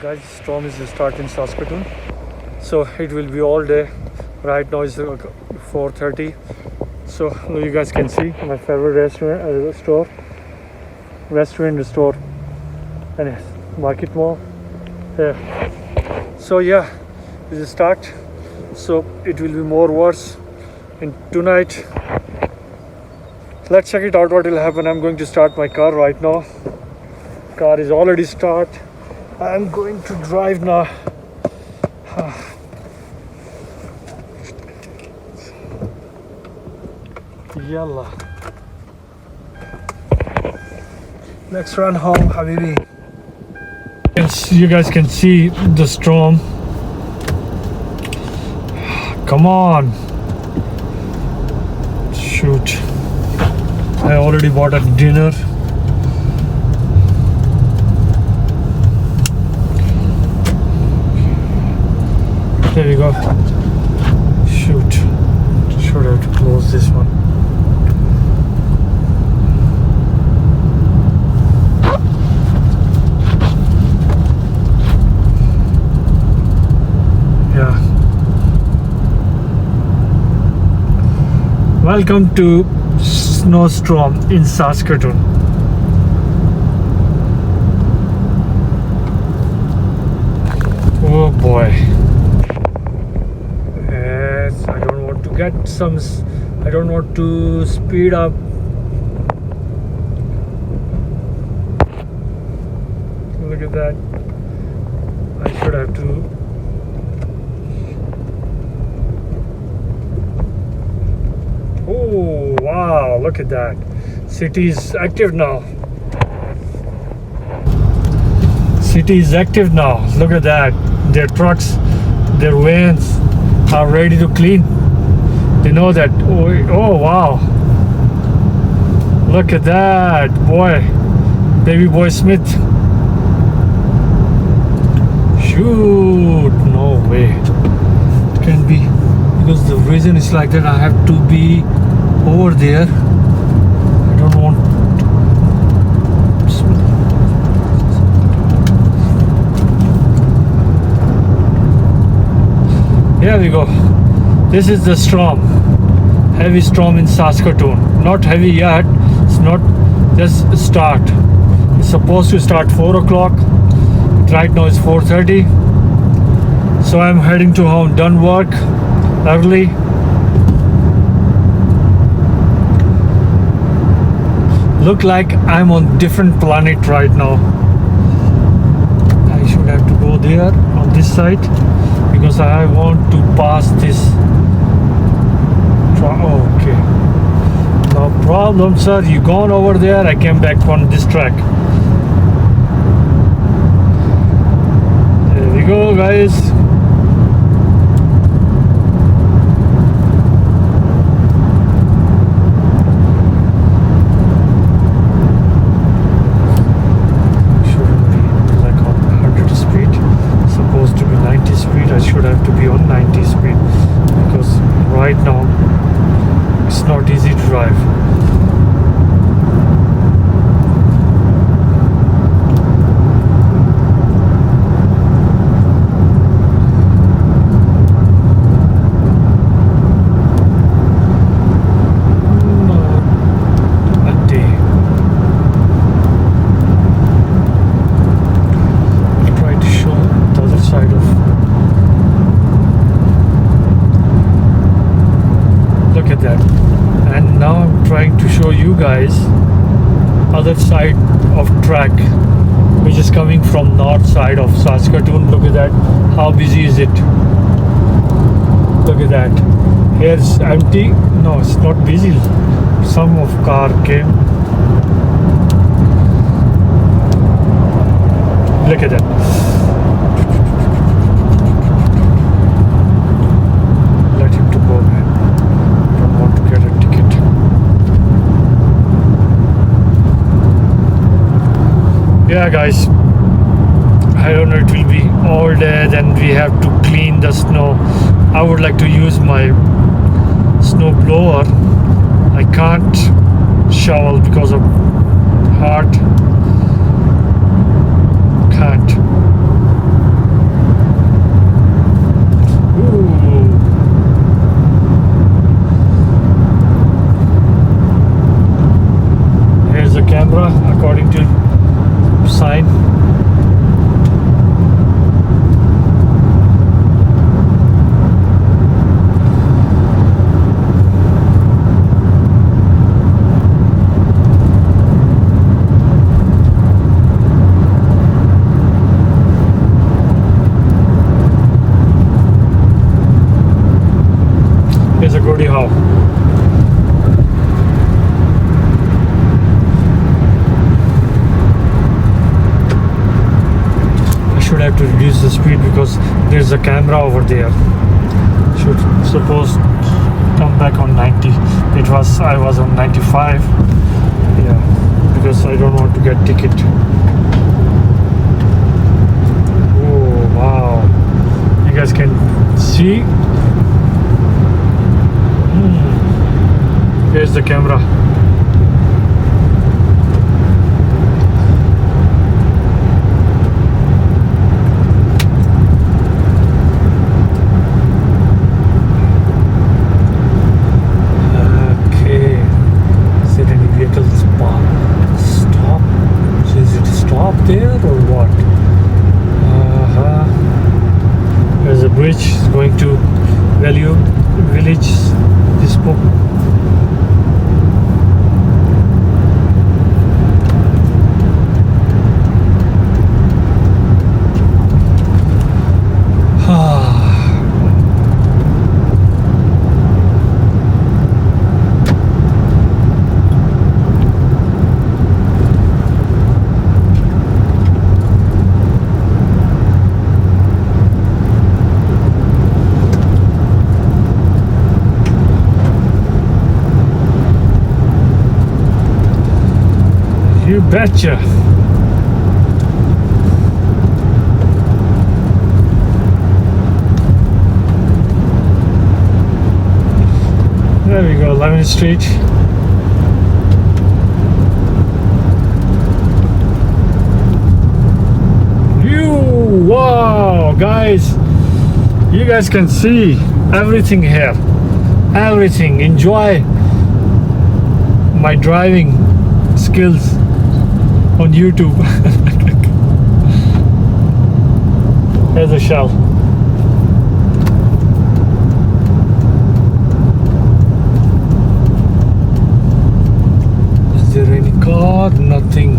Guys, storm is starting in Saskatoon, so it will be all day. Right now it's 4:30, so you guys can see my favorite restaurant store, and market mall. Yeah. So yeah, this is start. So it will be more worse in tonight. Let's check it out. What will happen? I'm going to start my car right now. Car is already start. I'm going to drive now. Yalla. Let's run home, Habibi. You guys can see the storm. Come on. Shoot. I already bought a dinner. There we go. Shoot. Should have to close this one. Yeah. Welcome to Snowstorm in Saskatoon. Oh boy. I don't want to speed up. Look at that. I should have to. Oh wow, look at that. City is active now. City is active now. Look at that. Their trucks, their vans are ready to clean. They know that. Oh wow, look at that, boy, baby boy Smith. Shoot, no way it can be, because the reason is like that. I have to be over there. I don't want. Here we go. This is the storm, heavy storm in Saskatoon. Not heavy yet, it's not just start. It's supposed to start 4 o'clock. Right now it's 4:30. So I'm heading to home, done work early. Look like I'm on different planet right now. I should have to go there on this side, because I want to pass this. Okay, no problem, sir. You gone over there. I came back on this track. There we go, guys. Shouldn't be like on 100 speed. Supposed to be 90 speed. I should have to be on 90 speed, because right now it's not easy to drive. A day. I'll try to show the other side of. Look at that. And now I'm trying to show you guys other side of track, which is coming from north side of Saskatoon. Look at that. How busy is it? Look at that. Here's empty. No, it's not busy. Some of car came. Look at that. Let him to go, man. Want to get a ticket. Yeah, guys, I don't know, it will be all day, then we have to clean the snow. I would like to use my snow blower. I can't shovel because of heart. Can't. to reduce the speed because there's a camera over there. Should suppose come back on 90. I was on 95. Yeah, because I don't want to get ticket. Oh wow, you guys can see. Here's the camera. Okay. Is there any vehicles stop? Is it stop there or what? There's a bridge going to Value Village Dispo. You betcha. There we go, 11th Street. Wow, guys, you guys can see everything here. Everything. Enjoy my driving skills on YouTube. Here's a shell. Is there any car? Nothing.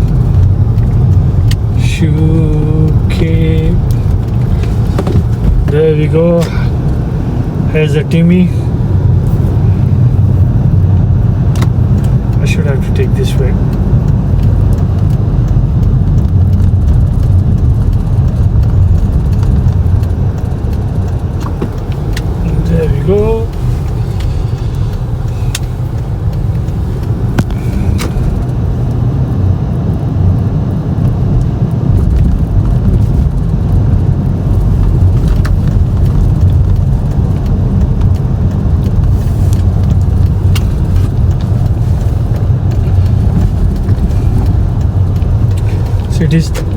Okay. There we go. Here's a Timmy. I should have to take this way. There we go.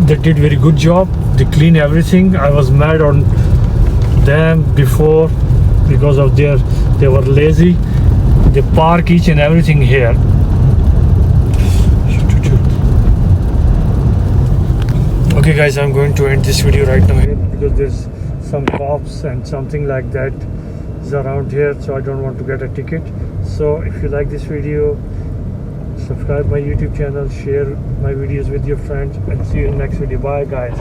They did very good job. They clean everything. I was mad on them before because of they were lazy. They park each and everything here. Okay guys, I'm going to end this video right now here because there's some cops and something like that is around here, so I don't want to get a ticket. So if you like this video, subscribe my YouTube channel, share my videos with your friends, and see you in the next video. Bye guys.